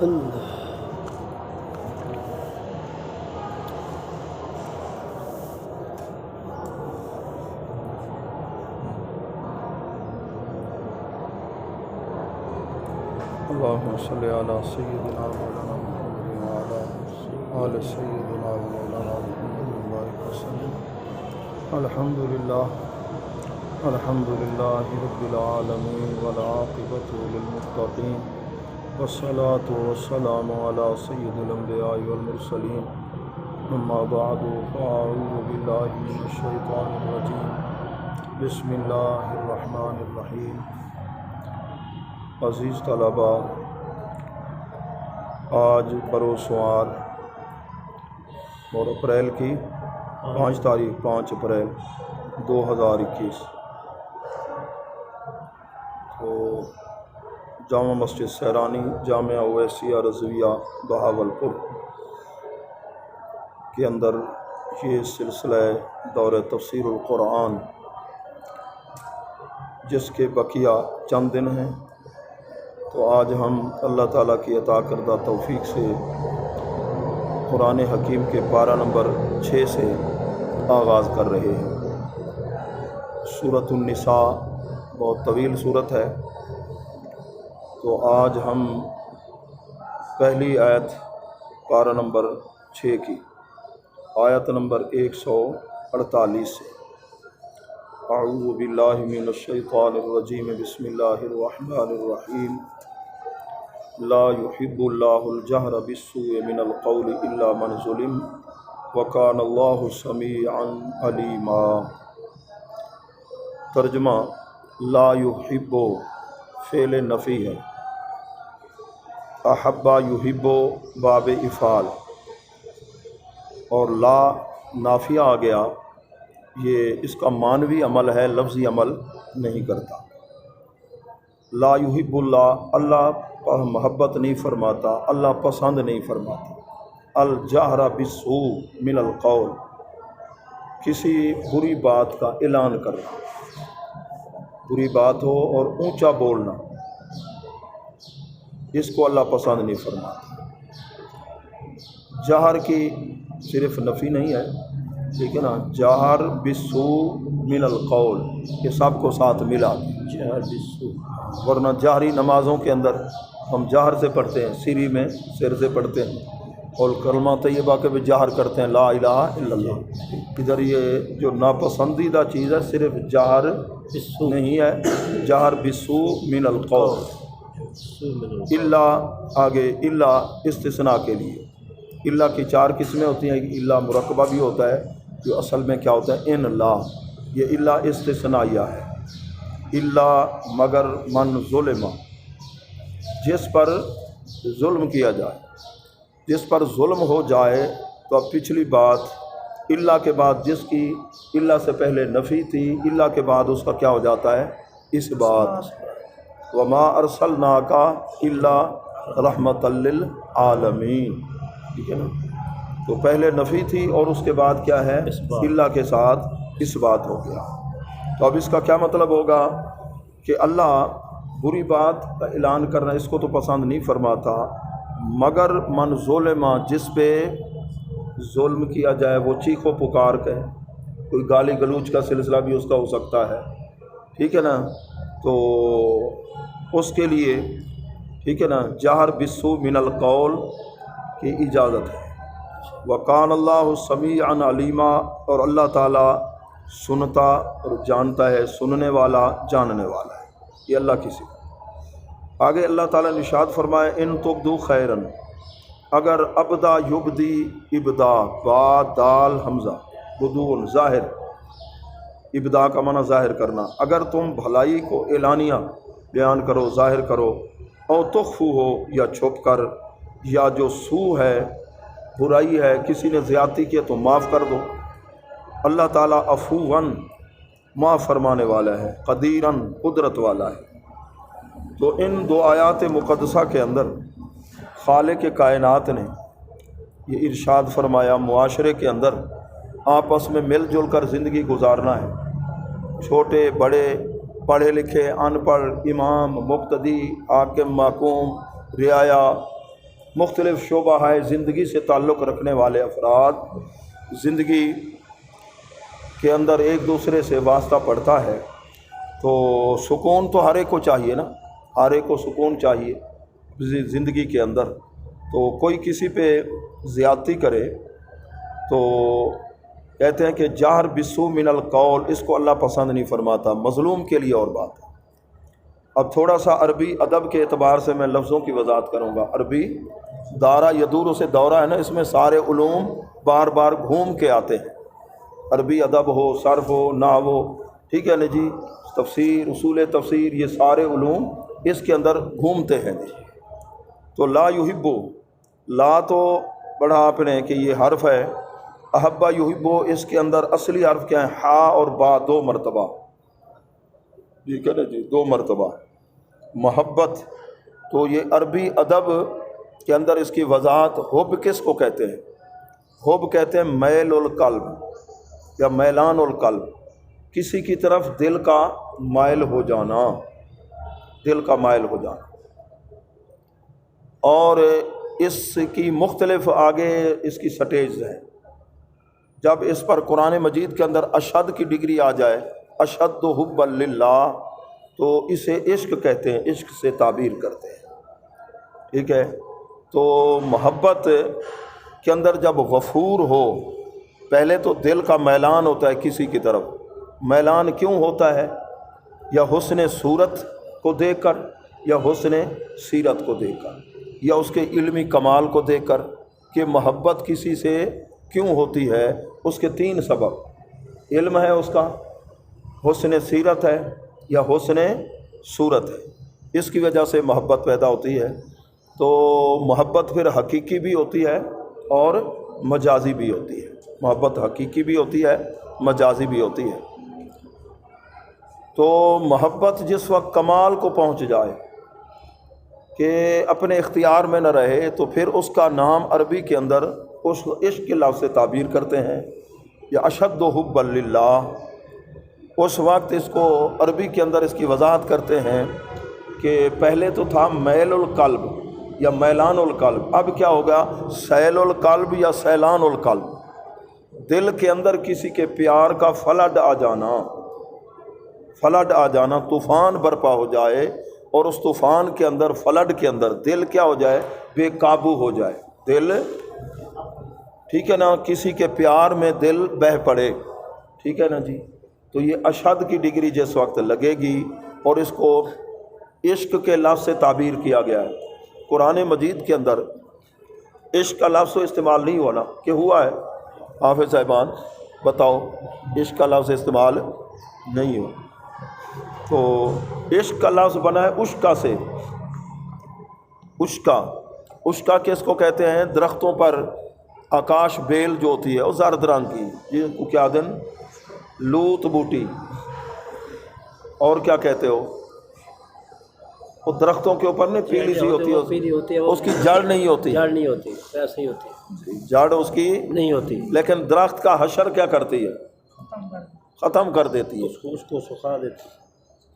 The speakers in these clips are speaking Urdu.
اللہ اللهم صل على سيدنا مولانا محمد وعلى آل سيدنا مولانا محمد وبارك وسلم. الحمد لله رب العالمين والعاقبة للمتقين والصلاة والسلام على سيد الأنبياء والمرسلين. أما بعد فأعوذ بالله من الشيطان الرجيم. بسم الله الرحمن الرحيم. عزیز طلباء، آج بروسوار اور اپریل کی 5 اپریل 2021 تو جامع مسجد سیرانی جامعہ اویسیہ رضویہ بہاولپور کے اندر یہ سلسلہ دور تفسیر القرآن جس کے بقیہ چند دن ہیں، تو آج ہم اللہ تعالیٰ کی عطا کردہ توفیق سے قرآن حکیم کے پارہ نمبر 6 سے آغاز کر رہے ہیں. سورۃ النساء بہت طویل سورت ہے، تو آج ہم پہلی آیت پارہ نمبر 6 کی آیت نمبر 148 سے. اعوذ باللہ من الشیطان الرجیم. بسم اللہ الرحمن الرحیم. لا يحب اللہ الجہر بالسوء من القول الا من ظلم وکان اللہ سمیعا علیما. ترجمہ: لا يحب فعل نفی ہے، احبا یحب باب افعال، اور لا نافیہ آ گیا. یہ اس کا معنوی عمل ہے، لفظی عمل نہیں کرتا. لا یحب اللہ، اللہ پر محبت نہیں فرماتا، اللہ پسند نہیں فرماتا. الجہر بالسوء من القول، کسی بری بات کا اعلان کرنا، بری بات ہو اور اونچا بولنا، اس کو اللہ پسند نہیں فرماتا. جہر کی صرف نفی نہیں ہے، ٹھیک ہے نا، جہر بالسوء من القول، یہ سب کو ساتھ ملا جہر بالسوء. ورنہ جہری نمازوں کے اندر ہم جہر سے پڑھتے ہیں، سری میں سر سے پڑھتے ہیں، اور کلمہ طیبہ کے بھی جہر کرتے ہیں، لا الہ الا اللہ. ادھر یہ جو ناپسندیدہ چیز ہے صرف جہر نہیں ہے، جہر بالسوء من القول. الا آگے، الا استثناء کے لیے. الا کی 4 قسمیں ہوتی ہیں. الا مرکبہ بھی ہوتا ہے جو اصل میں کیا ہوتا ہے، ان لا. یہ الا استثنائیہ ہے. الا مگر من ظلم، جس پر ظلم کیا جائے، جس پر ظلم ہو جائے. تو اب پچھلی بات الا کے بعد جس کی الا سے پہلے نفی تھی، الا کے بعد اس کا کیا ہو جاتا ہے، اس بات. وما ارسلناک الا رحمۃ للعالمین، ٹھیک ہے نا. تو پہلے نفی تھی اور اس کے بعد کیا ہے، الا کے ساتھ اس بات ہو گیا. تو اب اس کا کیا مطلب ہوگا کہ اللہ بری بات کا اعلان کرنا اس کو تو پسند نہیں فرماتا، مگر من ظلم، جس پہ ظلم کیا جائے، وہ چیخ و پکار کے، کوئی گالی گلوچ کا سلسلہ بھی اس کا ہو سکتا ہے، ٹھیک ہے نا. تو اس کے لیے ٹھیک ہے نا، جہر بالسوء من القول کی اجازت ہے. وکان اللہ سمیعا علیما، اور اللہ تعالیٰ سنتا اور جانتا ہے، سننے والا جاننے والا ہے. یہ اللہ کی صفت. آگے اللہ تعالیٰ نے ارشاد فرمایا ان تبدو خیرن، اگر ابدا یبدی، ابدا با دال حمزہ، بدون ظاہر، ابدا کا معنی ظاہر کرنا. اگر تم بھلائی کو اعلانیہ بیان کرو، ظاہر کرو، او تخفو ہو یا چھپ کر، یا جو سو ہے، برائی ہے، کسی نے زیادتی کی تو معاف کر دو. اللہ تعالیٰ عفواً معاف فرمانے والا ہے، قدیراً قدرت والا ہے. تو ان 2 آیات مقدسہ کے اندر خالق کائنات نے یہ ارشاد فرمایا معاشرے کے اندر آپس میں مل جل کر زندگی گزارنا ہے. چھوٹے بڑے، پڑھے لکھے ان پڑھ، امام مقتدی، حاکم محکوم، رعایا، مختلف شعبہ ہے زندگی سے تعلق رکھنے والے افراد زندگی کے اندر ایک دوسرے سے واسطہ پڑتا ہے، تو سکون تو ہر ایک کو چاہیے نا، ہر ایک کو سکون چاہیے زندگی کے اندر۔ تو کوئی کسی پہ زیادتی کرے تو کہتے ہیں کہ جہر بالسوء من القول، اس کو اللہ پسند نہیں فرماتا، مظلوم کے لیے اور بات ہے۔ اب تھوڑا سا عربی ادب کے اعتبار سے میں لفظوں کی وضاحت کروں گا۔ عربی دارہ یدور سے دورہ ہے نا، اس میں سارے علوم بار بار گھوم کے آتے ہیں، عربی ادب ہو، صرف ہو، نحو ہو، ٹھیک ہے نا جی، تفسیر، اصول تفسیر، یہ سارے علوم اس کے اندر گھومتے ہیں جی۔ تو لا یحبو، لا تو پڑھا آپ نے کہ یہ حرف ہے، احبا یحبو اس کے اندر اصلی حرف کیا ہے؟ ہا اور با، دو مرتبہ، ٹھیک ہے نا جی، دو مرتبہ محبت۔ تو یہ عربی ادب کے اندر اس کی وضاحت، حب کس کو کہتے ہیں؟ حب کہتے ہیں میل القلب یا میلان القلب، کسی کی طرف دل کا مائل ہو جانا، دل کا مائل ہو جانا۔ اور اس کی مختلف آگے اس کی سٹیج ہیں، جب اس پر قرآن مجید کے اندر اشد کی ڈگری آ جائے، اشد حب للہ، تو اسے عشق کہتے ہیں، عشق سے تعبیر کرتے ہیں، ٹھیک ہے۔ تو محبت کے اندر جب غفور ہو، پہلے تو دل کا میلان ہوتا ہے کسی کی طرف، میلان کیوں ہوتا ہے؟ یا حسن صورت کو دیکھ کر، یا حسن سیرت کو دیکھ کر، یا اس کے علمی کمال کو دیکھ کر، کہ محبت کسی سے کیوں ہوتی ہے؟ اس کے تین سبب، علم ہے اس کا، حسن سیرت ہے، یا حسن صورت ہے، اس کی وجہ سے محبت پیدا ہوتی ہے۔ تو محبت پھر حقیقی بھی ہوتی ہے اور مجازی بھی ہوتی ہے، محبت حقیقی بھی ہوتی ہے، مجازی بھی ہوتی ہے۔ تو محبت جس وقت کمال کو پہنچ جائے کہ اپنے اختیار میں نہ رہے، تو پھر اس کا نام عربی کے اندر اس عشق کے لفظ سے تعبیر کرتے ہیں، یا اشد حب للہ۔ اس وقت اس کو عربی کے اندر اس کی وضاحت کرتے ہیں کہ پہلے تو تھا میل القلب یا میلان القلب، اب کیا ہوگا؟ سیل القلب یا سیلان القلب، دل کے اندر کسی کے پیار کا فلڈ آ جانا، فلڈ آ جانا، طوفان برپا ہو جائے، اور اس طوفان کے اندر، فلڈ کے اندر دل کیا ہو جائے؟ بے قابو ہو جائے دل، ٹھیک ہے نا، کسی کے پیار میں دل بہہ پڑے، ٹھیک ہے نا جی۔ تو یہ اشد کی ڈگری جس وقت لگے گی، اور اس کو عشق کے لفظ سے تعبیر کیا گیا ہے قرآن مجید کے اندر، عشق کا لفظ تو استعمال نہیں ہوا نا، کہ ہوا ہے؟ حافظ صاحبان بتاؤ، عشق کا لفظ استعمال نہیں ہوا۔ تو عشق کا لفظ بنا ہے اشکا سے، اشکا، اشکا کس کو کہتے ہیں؟ درختوں پر آکاش بیل جو ہوتی ہے وہ زرد رنگ کی، جن کو کیا دن لوت بوٹی، اور کیا کہتے ہو؟ وہ درختوں کے اوپر نہیں پیلی سی ہوتی ہے، اس کی جڑ نہیں ہوتی، جڑ نہیں ہوتی، ایسے ہی ہوتی، جڑ اس کی نہیں ہوتی، لیکن درخت کا حشر کیا کرتی ہے؟ ختم کر دیتی ہے، اس کو سکھا دیتی،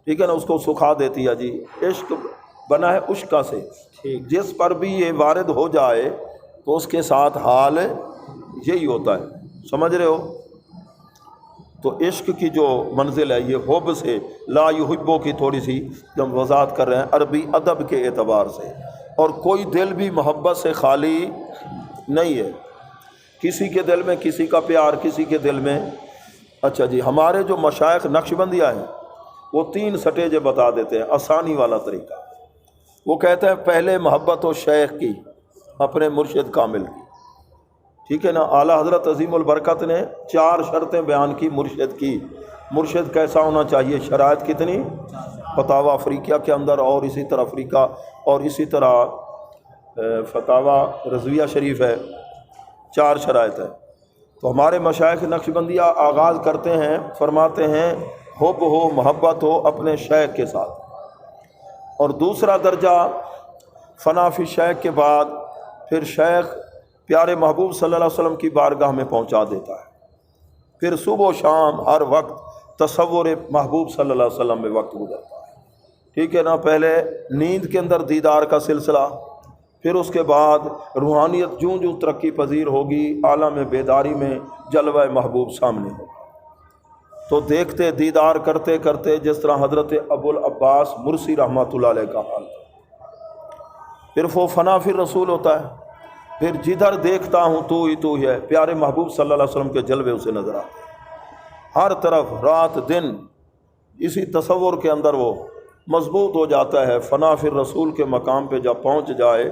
ٹھیک ہے نا، اس کو سکھا دیتی ہے جی۔ عشق بنا ہے اشکا سے، جس پر بھی یہ وارد ہو جائے تو اس کے ساتھ حال یہی ہوتا ہے، سمجھ رہے ہو؟ تو عشق کی جو منزل ہے یہ حب سے، لا یحبو کی تھوڑی سی جب وضاحت کر رہے ہیں عربی ادب کے اعتبار سے، اور کوئی دل بھی محبت سے خالی نہیں ہے، کسی کے دل میں کسی کا پیار، کسی کے دل میں۔ اچھا جی، ہمارے جو مشائخ نقشبندیہ ہیں وہ تین سٹیجیں بتا دیتے ہیں، آسانی والا طریقہ۔ وہ کہتے ہیں پہلے محبت و شیخ کی، اپنے مرشد کامل کی، ٹھیک ہے نا۔ اعلیٰ حضرت عظیم البرکت نے 4 شرطیں بیان کی مرشد کی، مرشد کیسا ہونا چاہیے، شرائط کتنی؟ فتاوی افریقیہ کے اندر، اور اسی طرح افریقہ، اور اسی طرح فتاوی رضویہ شریف ہے، 4 شرائط ہے۔ تو ہمارے مشائخ نقشبندیہ آغاز کرتے ہیں، فرماتے ہیں حب ہو، محبت ہو اپنے شیخ کے ساتھ، اور دوسرا درجہ فنا فی شیخ کے بعد پھر شیخ پیارے محبوب صلی اللہ علیہ وسلم کی بارگاہ میں پہنچا دیتا ہے، پھر صبح و شام ہر وقت تصور محبوب صلی اللہ علیہ وسلم میں وقت گزرتا ہے، ٹھیک ہے نا۔ پہلے نیند کے اندر دیدار کا سلسلہ، پھر اس کے بعد روحانیت جوں جوں ترقی پذیر ہوگی، عالم بیداری میں جلوہ محبوب سامنے ہوگا۔ تو دیکھتے دیدار کرتے کرتے جس طرح حضرت ابو العباس مرسی رحمۃ اللہ علیہ کا حال تھا، پھر وہ فنا فی الرسول ہوتا ہے، پھر جدھر دیکھتا ہوں تو ہی ہے، پیارے محبوب صلی اللہ علیہ وسلم کے جلوے اسے نظر آتے ہیں ہر طرف، رات دن اسی تصور کے اندر وہ مضبوط ہو جاتا ہے۔ فنا فی الرسول کے مقام پہ جب پہنچ جائے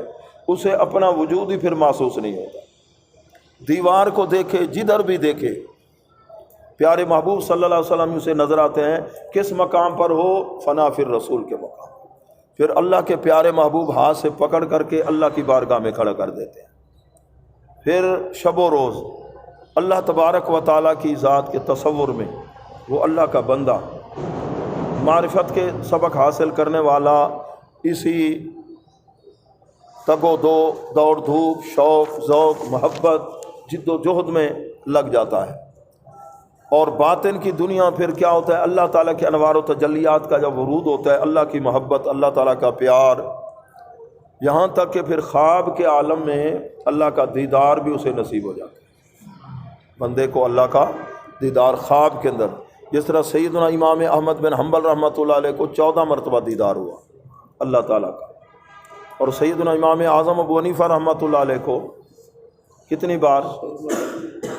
اسے اپنا وجود ہی پھر محسوس نہیں ہوتا، دیوار کو دیکھے جدھر بھی دیکھے پیارے محبوب صلی اللہ علیہ وسلم اسے نظر آتے ہیں۔ کس مقام پر ہو؟ فنا فی الرسول کے مقام۔ پھر اللہ کے پیارے محبوب ہاتھ سے پکڑ کر کے اللہ کی بارگاہ میں کھڑا کر دیتے ہیں۔ پھر شب و روز اللہ تبارک و تعالیٰ کی ذات کے تصور میں وہ اللہ کا بندہ، معرفت کے سبق حاصل کرنے والا، اسی تگ و دو، دوڑ دھوپ، شوق ذوق، محبت، جد و جہد میں لگ جاتا ہے۔ اور باطن کی دنیا پھر کیا ہوتا ہے؟ اللہ تعالیٰ کے انوار و تجلیات کا جب ورود ہوتا ہے، اللہ کی محبت، اللہ تعالیٰ کا پیار، یہاں تک کہ پھر خواب کے عالم میں اللہ کا دیدار بھی اسے نصیب ہو جاتا ہے۔ بندے کو اللہ کا دیدار خواب کے اندر، جس طرح سیدنا امام احمد بن حنبل رحمۃ اللہ علیہ کو 14 مرتبہ دیدار ہوا اللہ تعالیٰ کا، اور سیدنا امام اعظم ابو حنیفہ رحمۃ اللہ علیہ کو کتنی بار؟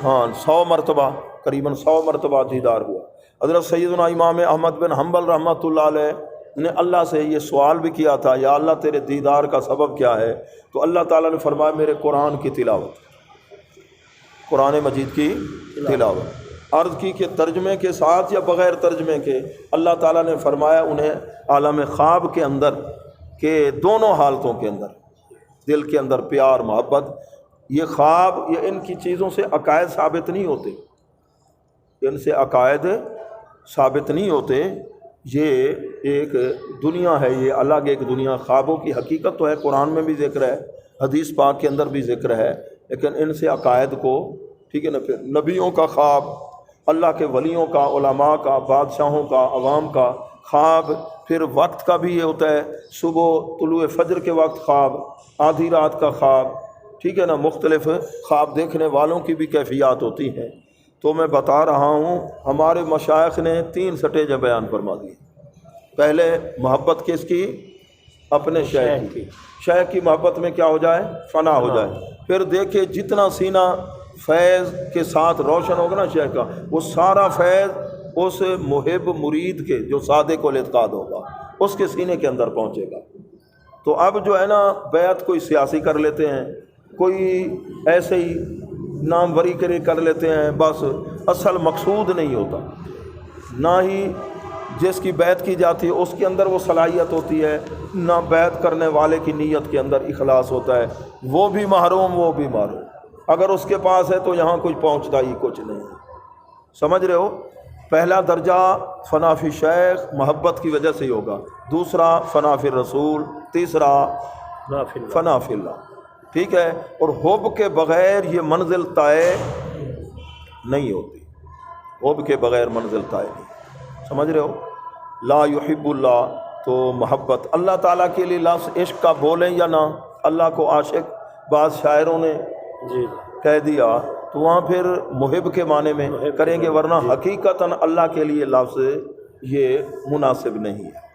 100 مرتبہ، قریباً 100 مرتبہ دیدار ہوا۔ حضرت سیدنا امام احمد بن حنبل رحمۃ اللہ علیہ نے اللہ سے یہ سوال بھی کیا تھا، یا اللہ تیرے دیدار کا سبب کیا ہے؟ تو اللہ تعالیٰ نے فرمایا میرے قرآن کی تلاوت، قرآن مجید کی تلاوت۔ عرض کی کہ ترجمے کے ساتھ یا بغیر ترجمے کے؟ اللہ تعالیٰ نے فرمایا انہیں عالم خواب کے اندر کہ دونوں حالتوں کے اندر دل کے اندر پیار محبت، یہ خواب یہ ان کی چیزوں سے عقائد ثابت نہیں ہوتے، ان سے عقائد ثابت نہیں ہوتے، یہ ایک دنیا ہے، یہ الگ ایک دنیا۔ خوابوں کی حقیقت تو ہے، قرآن میں بھی ذکر ہے، حدیث پاک کے اندر بھی ذکر ہے، لیکن ان سے عقائد کو، ٹھیک ہے نا، پھر نبیوں کا خواب، اللہ کے ولیوں کا، علماء کا، بادشاہوں کا، عوام کا خواب، پھر وقت کا بھی یہ ہوتا ہے، صبح طلوع فجر کے وقت خواب، آدھی رات کا خواب، ٹھیک ہے نا، مختلف خواب دیکھنے والوں کی بھی کیفیات ہوتی ہیں۔ تو میں بتا رہا ہوں ہمارے مشائخ نے 3 سٹیجیں بیان فرما دی۔ پہلے محبت کس کی؟ اپنے شیخ کی، شیخ کی محبت میں کیا ہو جائے؟ فنا ہو جائے۔ پھر دیکھے جتنا سینہ فیض کے ساتھ روشن ہوگا نا شیخ کا، وہ سارا فیض اس محب مرید کے جو صادق الاعتقاد ہوگا اس کے سینے کے اندر پہنچے گا۔ تو اب جو ہے نا بیعت کوئی سیاسی کر لیتے ہیں، کوئی ایسے ہی ناموری کر لیتے ہیں، بس اصل مقصود نہیں ہوتا، نہ ہی جس کی بیعت کی جاتی ہے اس کے اندر وہ صلاحیت ہوتی ہے، نہ بیعت کرنے والے کی نیت کے اندر اخلاص ہوتا ہے، وہ بھی محروم وہ بھی محروم۔ اگر اس کے پاس ہے تو یہاں کچھ پہنچتا ہی کچھ نہیں ہے، سمجھ رہے ہو؟ پہلا درجہ فنا فی شیخ محبت کی وجہ سے ہی ہوگا، دوسرا فنا فی رسول، تیسرا فنا فی اللہ، ٹھیک ہے؟ اور حب کے بغیر یہ منزل طے نہیں ہوتی، حب کے بغیر منزل طے نہیں، سمجھ رہے ہو؟ لا یحب اللہ، تو محبت اللہ تعالیٰ کے لیے لفظ عشق کا بولیں یا نہ، اللہ کو عاشق بعض شاعروں نے کہہ دیا تو وہاں پھر محب کے معنی میں کریں گے، ورنہ حقیقتاً اللہ کے لیے لفظ یہ مناسب نہیں ہے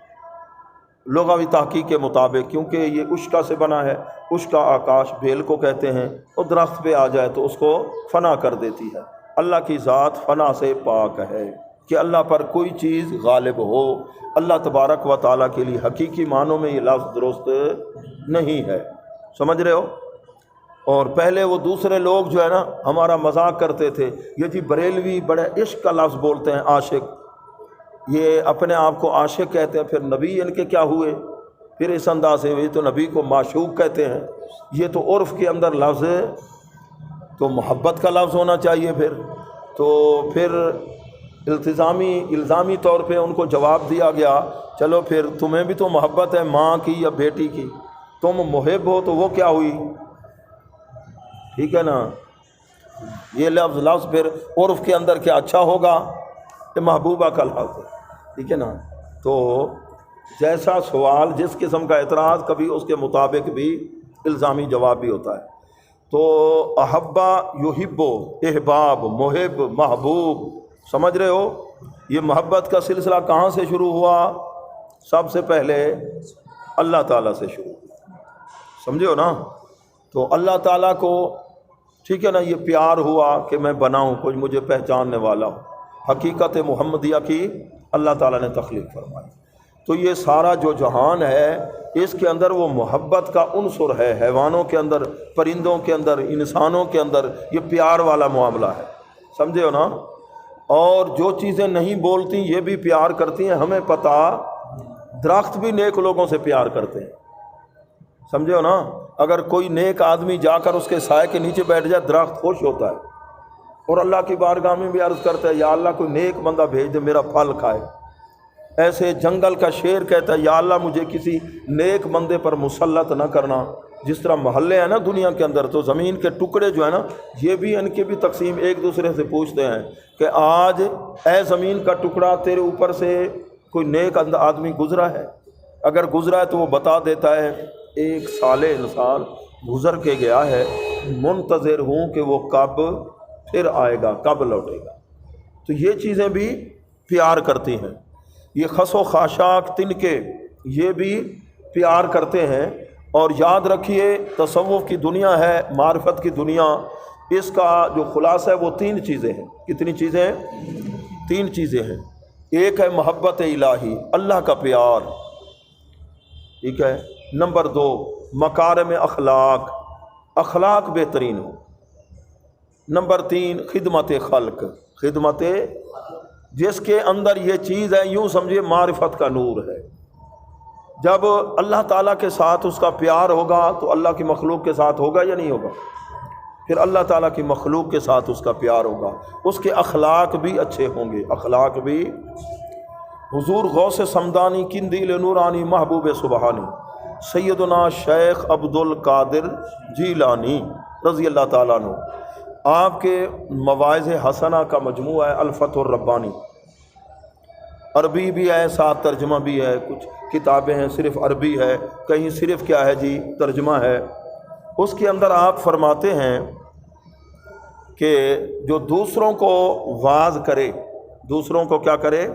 لغوی تحقیق کے مطابق، کیونکہ یہ اشکا سے بنا ہے، اشکا آکاش بیل کو کہتے ہیں، اور درخت پہ آ جائے تو اس کو فنا کر دیتی ہے۔ اللہ کی ذات فنا سے پاک ہے کہ اللہ پر کوئی چیز غالب ہو، اللہ تبارک و تعالیٰ کے لیے حقیقی معنوں میں یہ لفظ درست نہیں ہے، سمجھ رہے ہو؟ اور پہلے وہ دوسرے لوگ جو ہے نا ہمارا مذاق کرتے تھے، یہ جی بریلوی بڑے عشق کا لفظ بولتے ہیں، عاشق، یہ اپنے آپ کو عاشق کہتے ہیں، پھر نبی ان کے کیا ہوئے؟ پھر اس انداز سے یہ تو نبی کو معشوق کہتے ہیں، یہ تو عرف کے اندر لفظ تو محبت کا لفظ ہونا چاہیے، پھر الزامی طور پہ ان کو جواب دیا گیا، چلو پھر تمہیں بھی تو محبت ہے ماں کی یا بیٹی کی، تم محب ہو تو وہ کیا ہوئی؟ ٹھیک ہے نا، یہ لفظ پھر عرف کے اندر کیا اچھا ہوگا؟ یہ محبوبہ کا لفظ ہے، ٹھیک ہے نا۔ تو جیسا سوال جس قسم کا اعتراض، کبھی اس کے مطابق بھی الزامی جواب بھی ہوتا ہے۔ تو احبا یحبو، احباب، محب، محبوب، سمجھ رہے ہو؟ یہ محبت کا سلسلہ کہاں سے شروع ہوا؟ سب سے پہلے اللہ تعالیٰ سے شروع ہوا، سمجھے ہو نا؟ تو اللہ تعالیٰ کو، ٹھیک ہے نا، یہ پیار ہوا کہ میں بناؤں کوئی مجھے پہچاننے والا ہو، حقیقت محمدیہ کی اللہ تعالیٰ نے تخلیق فرمائی۔ تو یہ سارا جو جہان ہے اس کے اندر وہ محبت کا عنصر ہے، حیوانوں کے اندر، پرندوں کے اندر، انسانوں کے اندر یہ پیار والا معاملہ ہے، سمجھے ہو نا؟ اور جو چیزیں نہیں بولتی یہ بھی پیار کرتی ہیں، ہمیں پتہ، درخت بھی نیک لوگوں سے پیار کرتے ہیں، سمجھے ہو نا؟ اگر کوئی نیک آدمی جا کر اس کے سائے کے نیچے بیٹھ جائے درخت خوش ہوتا ہے، اور اللہ کی بارگاہ میں بھی عرض کرتا ہے یا اللہ کوئی نیک بندہ بھیج دے میرا پھل کھائے۔ ایسے جنگل کا شیر کہتا ہے یا اللہ مجھے کسی نیک بندے پر مسلط نہ کرنا۔ جس طرح محلے ہیں نا دنیا کے اندر، تو زمین کے ٹکڑے جو ہیں نا یہ بھی ان کی بھی تقسیم ایک دوسرے سے پوچھتے ہیں کہ آج اے زمین کا ٹکڑا تیرے اوپر سے کوئی نیک آدمی گزرا ہے؟ اگر گزرا ہے تو وہ بتا دیتا ہے ایک صالح انسان گزر کے گیا ہے، منتظر ہوں کہ وہ کب پھر آئے گا، کب لوٹے گا۔ تو یہ چیزیں بھی پیار کرتی ہیں۔ یہ خس و خاشاک تنکے یہ بھی پیار کرتے ہیں۔ اور یاد رکھیے تصوف کی دنیا ہے، معرفت کی دنیا، اس کا جو خلاصہ ہے وہ تین چیزیں ہیں۔ کتنی چیزیں ہیں؟ تین چیزیں ہیں۔ ایک ہے محبت الہی، اللہ کا پیار، ٹھیک ہے۔ نمبر دو مکارم اخلاق، اخلاق بہترین ہو۔ نمبر تین خدمت خلق، خدمت، جس کے اندر یہ چیز ہے یوں سمجھے معرفت کا نور ہے۔ جب اللہ تعالیٰ کے ساتھ اس کا پیار ہوگا تو اللہ کی مخلوق کے ساتھ ہوگا یا نہیں ہوگا؟ پھر اللہ تعالیٰ کی مخلوق کے ساتھ اس کا پیار ہوگا، اس کے اخلاق بھی اچھے ہوں گے، اخلاق بھی۔ حضور غوث سمدانی قندیل نورانی محبوب سبحانی سیدنا شیخ عبد القادر جیلانی رضی اللہ تعالیٰ عنہ، آپ کے مواعظ حسنہ کا مجموعہ ہے الفتح الربانی، عربی بھی ہے ساتھ ترجمہ بھی ہے، کچھ کتابیں ہیں صرف عربی ہے، کہیں صرف کیا ہے جی ترجمہ ہے۔ اس کے اندر آپ فرماتے ہیں کہ جو دوسروں کو واعظ کرے، دوسروں کو کیا کرے؟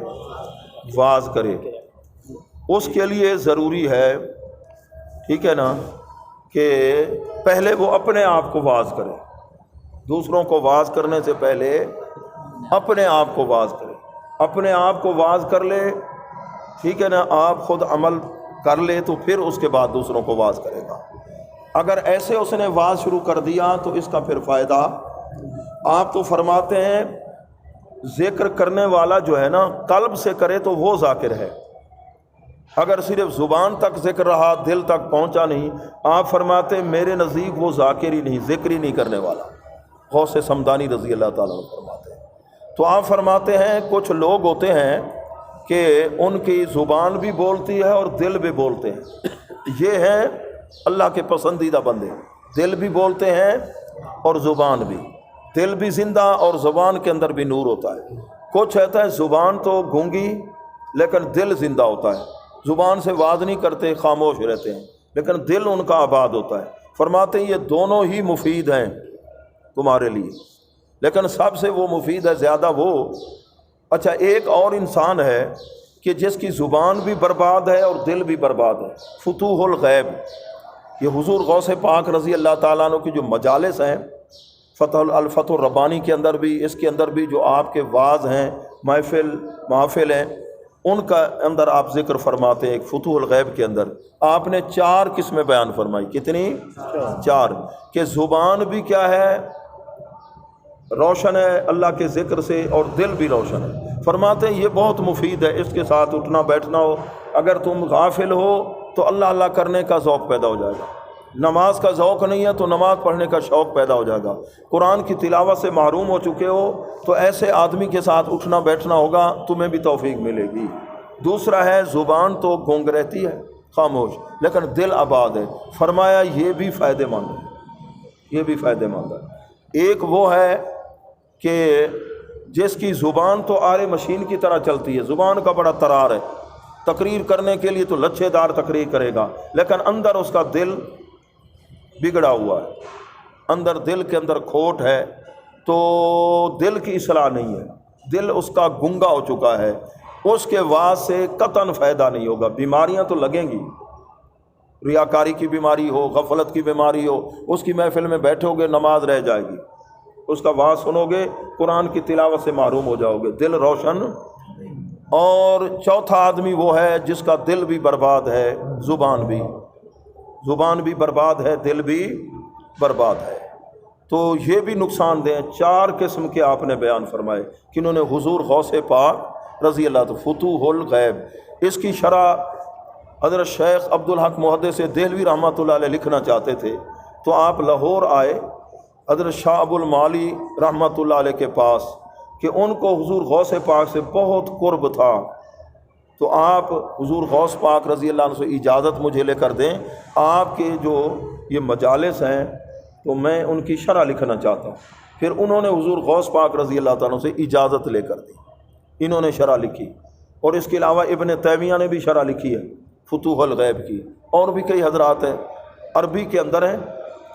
واعظ کرے، اس کے لیے ضروری ہے، ٹھیک ہے نا، کہ پہلے وہ اپنے آپ کو واعظ کرے۔ دوسروں کو واعظ کرنے سے پہلے اپنے آپ کو واعظ کرے، اپنے آپ کو واعظ کر لے، ٹھیک ہے نا، آپ خود عمل کر لے تو پھر اس کے بعد دوسروں کو واعظ کرے گا۔ اگر ایسے اس نے واعظ شروع کر دیا تو اس کا پھر فائدہ، آپ تو فرماتے ہیں ذکر کرنے والا جو ہے نا قلب سے کرے تو وہ ذاکر ہے، اگر صرف زبان تک ذکر رہا دل تک پہنچا نہیں، آپ فرماتے ہیں میرے نزدیک وہ ذاکر ہی نہیں، ذکر ہی نہیں کرنے والا۔ غوث سمدانی رضی اللہ تعالیٰ عنہ فرماتے ہیں۔ تو آپ فرماتے ہیں کچھ لوگ ہوتے ہیں کہ ان کی زبان بھی بولتی ہے اور دل بھی بولتے ہیں، یہ ہیں اللہ کے پسندیدہ بندے، دل بھی بولتے ہیں اور زبان بھی، دل بھی زندہ اور زبان کے اندر بھی نور ہوتا ہے۔ کچھ کہتا ہے زبان تو گونگی لیکن دل زندہ ہوتا ہے، زبان سے وعظ نہیں کرتے، خاموش رہتے ہیں، لیکن دل ان کا آباد ہوتا ہے۔ فرماتے ہیں یہ دونوں ہی مفید ہیں تمہارے لیے، لیکن سب سے وہ مفید ہے زیادہ وہ۔ اچھا ایک اور انسان ہے کہ جس کی زبان بھی برباد ہے اور دل بھی برباد ہے، فتوح الغیب۔ یہ حضور غوث پاک رضی اللہ تعالیٰ عنہ کی جو مجالس ہیں الفتح الربانی کے اندر بھی، اس کے اندر بھی جو آپ کے واعظ ہیں، محافل ہیں، ان کا اندر آپ ذکر فرماتے ہیں۔ ایک فتوح الغیب کے اندر آپ نے 4 قسمیں بیان فرمائی۔ کتنی؟ 4، کہ زبان بھی کیا ہے؟ روشن ہے اللہ کے ذکر سے، اور دل بھی روشن ہے۔ فرماتے ہیں یہ بہت مفید ہے، اس کے ساتھ اٹھنا بیٹھنا ہو، اگر تم غافل ہو تو اللہ اللہ کرنے کا ذوق پیدا ہو جائے گا، نماز کا ذوق نہیں ہے تو نماز پڑھنے کا شوق پیدا ہو جائے گا، قرآن کی تلاوت سے محروم ہو چکے ہو تو ایسے آدمی کے ساتھ اٹھنا بیٹھنا ہوگا، تمہیں بھی توفیق ملے گی۔ دوسرا ہے زبان تو گونگ رہتی ہے، خاموش، لیکن دل آباد ہے۔ فرمایا یہ بھی فائدہ مند ہے، یہ بھی فائدہ مند ہے۔ ایک وہ ہے کہ جس کی زبان تو آرے مشین کی طرح چلتی ہے، زبان کا بڑا ترار ہے، تقریر کرنے کے لیے تو لچھے دار تقریر کرے گا، لیکن اندر اس کا دل بگڑا ہوا ہے، اندر دل کے اندر کھوٹ ہے، تو دل کی اصلاح نہیں ہے، دل اس کا گنگا ہو چکا ہے، اس کے بعد سے قطعاً فائدہ نہیں ہوگا۔ بیماریاں تو لگیں گی، ریاکاری کی بیماری ہو، غفلت کی بیماری ہو، اس کی محفل میں بیٹھو گے نماز رہ جائے گی، اس کا وعظ سنو گے قرآن کی تلاوت سے محروم ہو جاؤ گے، دل روشن۔ اور چوتھا آدمی وہ ہے جس کا دل بھی برباد ہے، زبان بھی برباد ہے، دل بھی برباد ہے۔ تو یہ بھی نقصان دہ۔ 4 قسم کے آپ نے بیان فرمائے کہ انہوں نے حضور غوث پاک رضی اللہ عنہ، فتوح الغیب۔ اس کی شرح حضرت شیخ عبدالحق محدث دہلوی رحمۃ اللہ علیہ لکھنا چاہتے تھے، تو آپ لاہور آئے حضرت شاہ ابو المعالی رحمۃ اللہ علیہ کے پاس، کہ ان کو حضور غوث پاک سے بہت قرب تھا، تو آپ حضور غوث پاک رضی اللہ عنہ سے اجازت مجھے لے کر دیں، آپ کے جو یہ مجالس ہیں تو میں ان کی شرح لکھنا چاہتا ہوں۔ پھر انہوں نے حضور غوث پاک رضی اللہ عنہ سے اجازت لے کر دی، انہوں نے شرح لکھی، اور اس کے علاوہ ابن تیمیہ نے بھی شرح لکھی ہے فتوح الغیب کی، اور بھی کئی حضرات ہیں عربی کے اندر ہیں،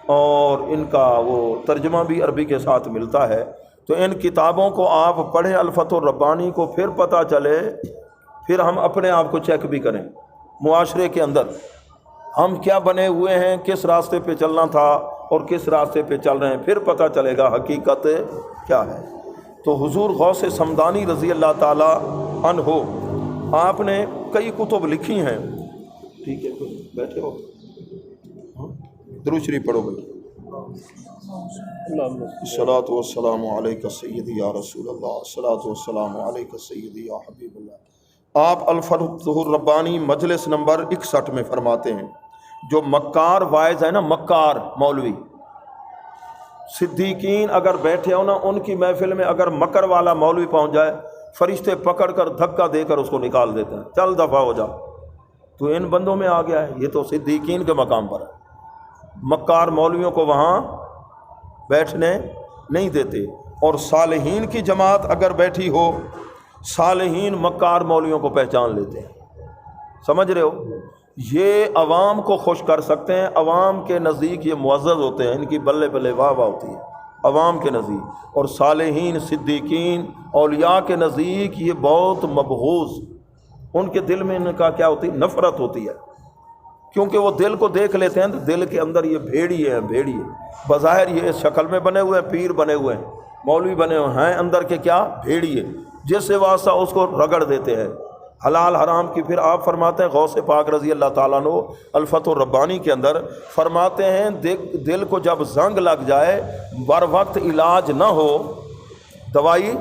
اور ان کا وہ ترجمہ بھی عربی کے ساتھ ملتا ہے۔ تو ان کتابوں کو آپ پڑھیں، الفتح الربانی کو، پھر پتہ چلے، پھر ہم اپنے آپ کو چیک بھی کریں معاشرے کے اندر ہم کیا بنے ہوئے ہیں، کس راستے پہ چلنا تھا اور کس راستے پہ چل رہے ہیں، پھر پتہ چلے گا حقیقت کیا ہے۔ تو حضور غوث سمدانی رضی اللہ تعالی عنہ، آپ نے کئی کتب لکھی ہیں، ٹھیک ہے بیٹھے ہو، درود شریف پڑھو گے۔ الصلاۃ والسلام علیک سیدی یا رسول اللہ، الصلاۃ والسلام علیک سیدی یا حبیب اللہ۔ آپ الفتح الربانی مجلس نمبر 61 میں فرماتے ہیں، جو مکار واعظ ہے نا، مکار مولوی، صدیقین اگر بیٹھے ہو نا، ان کی محفل میں اگر مکر والا مولوی پہنچ جائے، فرشتے پکڑ کر دھکا دے کر اس کو نکال دیتے ہیں، چل دفعہ ہو جا۔ تو ان بندوں میں آ گیا ہے، یہ تو صدیقین کے مقام پر ہے۔ مکار مولویوں کو وہاں بیٹھنے نہیں دیتے، اور صالحین کی جماعت اگر بیٹھی ہو، صالحین مکار مولویوں کو پہچان لیتے ہیں، سمجھ رہے ہو؟ یہ عوام کو خوش کر سکتے ہیں، عوام کے نزدیک یہ معزز ہوتے ہیں، ان کی بلے بلے واہ واہ ہوتی ہے عوام کے نزدیک، اور صالحین صدیقین اولیاء کے نزدیک یہ بہت مبغوض، ان کے دل میں ان کا کیا ہوتی ہے، نفرت ہوتی ہے، کیونکہ وہ دل کو دیکھ لیتے ہیں تو دل کے اندر یہ بھیڑیے ہیں، بھیڑیے بظاہر یہ شکل میں بنے ہوئے ہیں، پیر بنے ہوئے ہیں، مولوی بنے ہوئے ہیں، اندر کے کیا بھیڑیے، جس سے واسطہ اس کو رگڑ دیتے ہیں حلال حرام کی۔ پھر آپ فرماتے ہیں غوث پاک رضی اللہ تعالیٰ عنہ الفتح الربانی کے اندر فرماتے ہیں، دل کو جب زنگ لگ جائے، بر وقت علاج نہ ہو، دوائی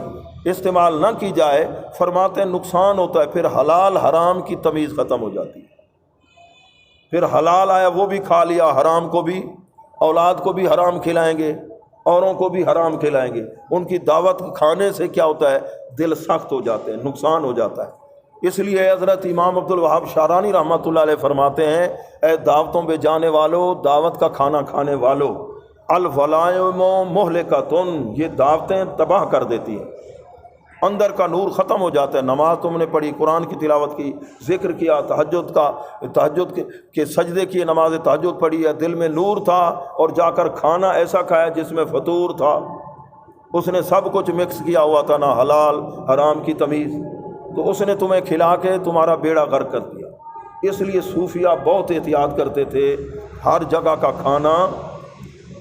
استعمال نہ کی جائے، فرماتے ہیں نقصان ہوتا ہے، پھر حلال حرام کی تمیز ختم ہو جاتی ہے، پھر حلال آیا وہ بھی کھا لیا، حرام کو بھی، اولاد کو بھی حرام کھلائیں گے، اوروں کو بھی حرام کھلائیں گے، ان کی دعوت کھانے سے کیا ہوتا ہے، دل سخت ہو جاتے ہیں، نقصان ہو جاتا ہے۔ اس لیے حضرت امام عبد الوہاب شعرانی رحمۃ اللہ علیہ فرماتے ہیں، اے دعوتوں پہ جانے والوں، دعوت کا کھانا کھانے والوں، الولائم مہلکۃ، یہ دعوتیں تباہ کر دیتی ہیں، اندر کا نور ختم ہو جاتا ہے۔ نماز تم نے پڑھی، قرآن کی تلاوت کی، ذکر کیا، تہجد کے سجدے کیے، نماز تہجد پڑھی ہے، دل میں نور تھا، اور جا کر کھانا ایسا کھایا جس میں فطور تھا، اس نے سب کچھ مکس کیا ہوا تھا، نہ حلال حرام کی تمیز، تو اس نے تمہیں کھلا کے تمہارا بیڑا غرق کر دیا۔ اس لیے صوفیہ بہت احتیاط کرتے تھے، ہر جگہ کا کھانا،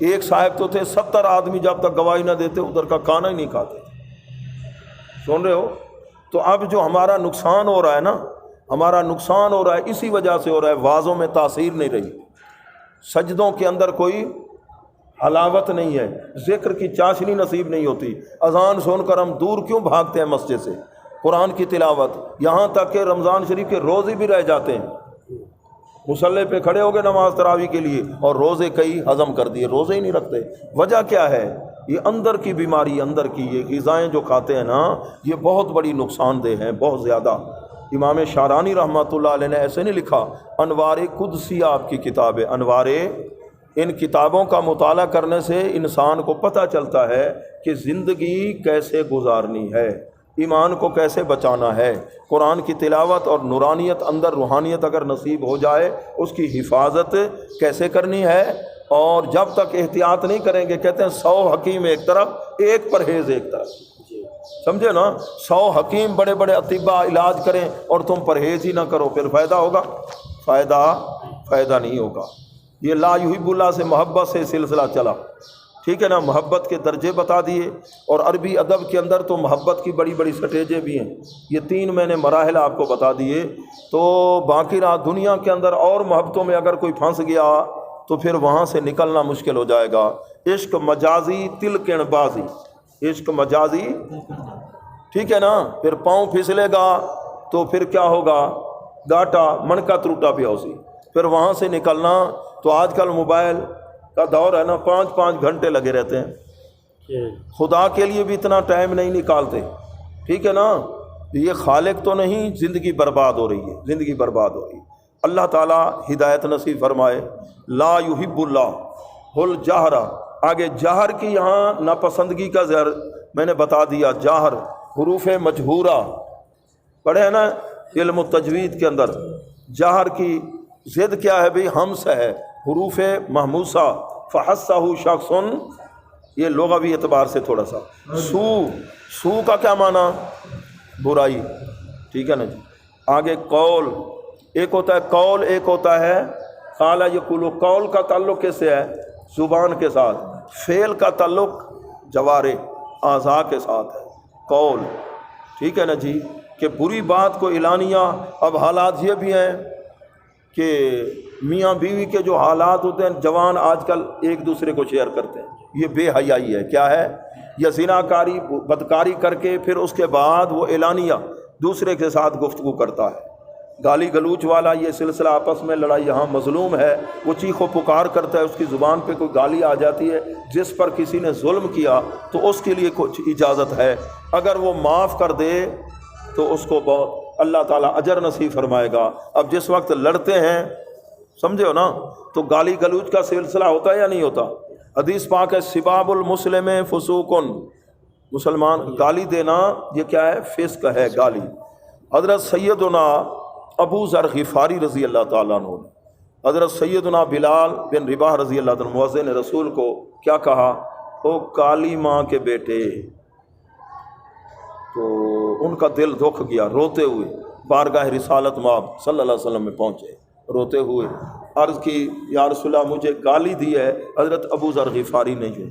ایک صاحب تو تھے 70 آدمی جب تک گواہی نہ دیتے ادھر کا کھانا ہی نہیں کھاتے، سن رہے ہو؟ تو اب جو ہمارا نقصان ہو رہا ہے نا، ہمارا نقصان ہو رہا ہے اسی وجہ سے ہو رہا ہے، وعظوں میں تاثیر نہیں رہی، سجدوں کے اندر کوئی حلاوت نہیں ہے، ذکر کی چاشنی نصیب نہیں ہوتی، اذان سن کر ہم دور کیوں بھاگتے ہیں مسجد سے، قرآن کی تلاوت، یہاں تک کہ رمضان شریف کے روزے بھی رہ جاتے ہیں، مصلی پہ کھڑے ہو گئے نماز تراویح کے لیے اور روزے کئی ہضم کر دیے، روزے ہی نہیں رکھتے۔ وجہ کیا ہے؟ یہ اندر کی بیماری، اندر کی یہ غذائیں جو کھاتے ہیں نا، یہ بہت بڑی نقصان دہ ہیں، بہت زیادہ۔ امام شعرانی رحمۃ اللہ علیہ نے ایسے نہیں لکھا، انوار قدسیہ آپ کی کتاب ہے، انوار، ان کتابوں کا مطالعہ کرنے سے انسان کو پتہ چلتا ہے کہ زندگی کیسے گزارنی ہے، ایمان کو کیسے بچانا ہے، قرآن کی تلاوت اور نورانیت، اندر روحانیت اگر نصیب ہو جائے، اس کی حفاظت کیسے کرنی ہے، اور جب تک احتیاط نہیں کریں گے، کہتے ہیں 100 حکیم ایک طرف، ایک پرہیز ایک طرف، سمجھے نا؟ 100 حکیم بڑے بڑے اطباء علاج کریں اور تم پرہیز ہی نہ کرو، پھر فائدہ ہوگا؟ فائدہ نہیں ہوگا۔ یہ لا یحب اللہ سے محبت سے سلسلہ چلا، ٹھیک ہے نا؟ محبت کے درجے بتا دیے، اور عربی ادب کے اندر تو محبت کی بڑی بڑی سٹیجیں بھی ہیں، یہ 3 میں نے مراحل آپ کو بتا دیے۔ تو باقی رہا دنیا کے اندر اور محبتوں میں اگر کوئی پھنس گیا تو پھر وہاں سے نکلنا مشکل ہو جائے گا۔ عشق مجازی تلکن بازی، عشق مجازی، ٹھیک ہے نا؟ پھر پاؤں پھسلے گا تو پھر کیا ہوگا؟ گاٹا من کا ٹوٹا پیاسی، پھر وہاں سے نکلنا۔ تو آج کل موبائل کا دور ہے نا، 5 گھنٹے لگے رہتے ہیں، خدا کے لیے بھی اتنا ٹائم نہیں نکالتے، ٹھیک ہے نا؟ یہ خالق تو نہیں، زندگی برباد ہو رہی ہے، زندگی برباد ہو رہی ہے۔ اللہ تعالیٰ ہدایت نصیب فرمائے۔ لا یحب اللہ الجہر، آگے جہر کی یہاں ناپسندگی کا ظاہر میں نے بتا دیا۔ جہر حروف مجہورہ پڑھے ہیں نا علم التجوید کے اندر، جہر کی ضد کیا ہے بھئی؟ ہمس ہے، حروف محموسہ، فحسہ شخص، یہ لغوی اعتبار سے تھوڑا سا سو کا کیا معنی؟ برائی، ٹھیک ہے نا جی؟ آگے قول، ایک ہوتا ہے قول، ایک ہوتا ہے قال یقول۔ قول کا تعلق کس سے ہے؟ زبان کے ساتھ۔ فعل کا تعلق جوارح اعضاء کے ساتھ ہے، قول، ٹھیک ہے نا جی؟ کہ بری بات کو اعلانیہ۔ اب حالات یہ بھی ہیں کہ میاں بیوی کے جو حالات ہوتے ہیں، جوان آج کل ایک دوسرے کو شیئر کرتے ہیں، یہ بے حیائی ہے۔ کیا ہے؟ یا زناکاری بدکاری کر کے پھر اس کے بعد وہ اعلانیہ دوسرے کے ساتھ گفتگو کرتا ہے۔ گالی گلوچ والا یہ سلسلہ، آپس میں لڑائی، یہاں مظلوم ہے، وہ چیخ و پکار کرتا ہے، اس کی زبان پہ کوئی گالی آ جاتی ہے، جس پر کسی نے ظلم کیا تو اس کے لیے کچھ اجازت ہے، اگر وہ معاف کر دے تو اس کو اللہ تعالیٰ اجر نصیب فرمائے گا۔ اب جس وقت لڑتے ہیں، سمجھے ہو نا، تو گالی گلوچ کا سلسلہ ہوتا ہے یا نہیں ہوتا؟ حدیث پاک ہے سباب المسلم فسوقن، مسلمان گالی دینا یہ کیا ہے؟ فسق ہے، گالی۔ حضرت سیدنا ابو ذر غفاری رضی اللہ تعالیٰ عنہ نے حضرت سیدنا بلال بن رباح رضی اللہ عنہ مؤذن رسول کو کیا کہا؟ او کالی ماں کے بیٹے۔ تو ان کا دل دکھ گیا، روتے ہوئے بارگاہ رسالت مآب صلی اللہ علیہ وسلم میں پہنچے، روتے ہوئے عرض کی یا رسول اللہ مجھے گالی دی ہے حضرت ابو ذر غفاری نے جو۔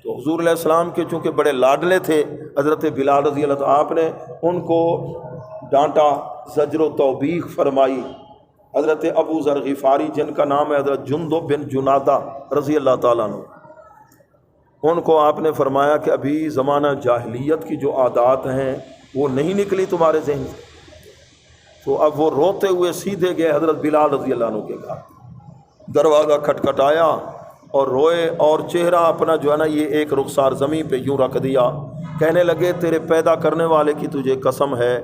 تو حضور علیہ السلام کے چونکہ بڑے لاڈلے تھے حضرت بلال رضی اللہ عنہ، آپ نے ان کو ڈانٹا، زجر و توبیخ فرمائی۔ حضرت ابو ذر غفاری جن کا نام ہے حضرت جندب بن جنادہ رضی اللہ تعالیٰ عنہ، ان کو آپ نے فرمایا کہ ابھی زمانہ جاہلیت کی جو عادات ہیں وہ نہیں نکلی تمہارے ذہن سے۔ تو اب وہ روتے ہوئے سیدھے گئے حضرت بلال رضی اللہ عنہ کے گھر، دروازہ کھٹکھٹایا اور روئے، اور چہرہ اپنا جو ہے نا یہ ایک رخسار زمین پہ یوں رکھ دیا، کہنے لگے تیرے پیدا کرنے والے کی تجھے قسم ہے،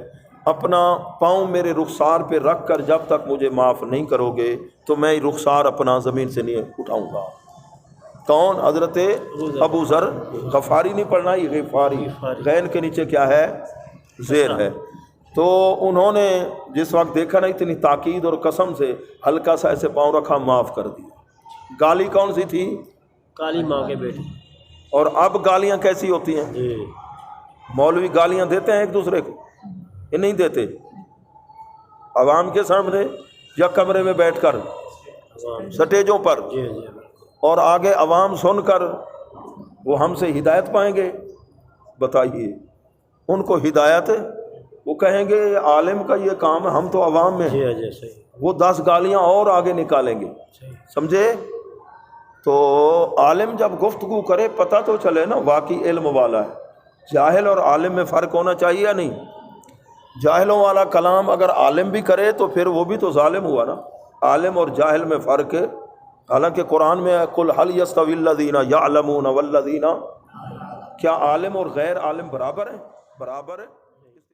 اپنا پاؤں میرے رخسار پہ رکھ کر جب تک مجھے معاف نہیں کرو گے تو میں رخسار اپنا زمین سے نہیں اٹھاؤں گا۔ کون؟ حضرت ابو ذر غفاری نہیں پڑھنا، یہ غفاری، غین کے نیچے کیا ہے؟ زیر ہے۔ تو انہوں نے جس وقت دیکھا نا اتنی تاکید اور قسم سے، ہلکا سا ایسے پاؤں رکھا، معاف کر دیا۔ گالی کون سی تھی؟ کالی ماں کے بیٹے۔ اور اب گالیاں کیسی ہوتی ہیں؟ مولوی گالیاں دیتے ہیں ایک دوسرے کو؟ یہ نہیں دیتے، عوام کے سامنے یا کمرے میں بیٹھ کر سٹیجوں پر، اور آگے عوام سن کر وہ ہم سے ہدایت پائیں گے؟ بتائیے، ان کو ہدایت، وہ کہیں گے عالم کا یہ کام ہے، ہم تو عوام میں ہیں، وہ 10 گالیاں اور آگے نکالیں گے، سمجھے؟ تو عالم جب گفتگو کرے پتہ تو چلے نا واقعی علم والا ہے۔ جاہل اور عالم میں فرق ہونا چاہیے یا نہیں؟ جاہلوں والا کلام اگر عالم بھی کرے تو پھر وہ بھی تو ظالم ہوا نا۔ عالم اور جاہل میں فرق ہے، حالانکہ قرآن میں قل هل يستوي الذين يعلمون والذين، کیا عالم اور غیر عالم برابر ہیں؟ برابر ہے۔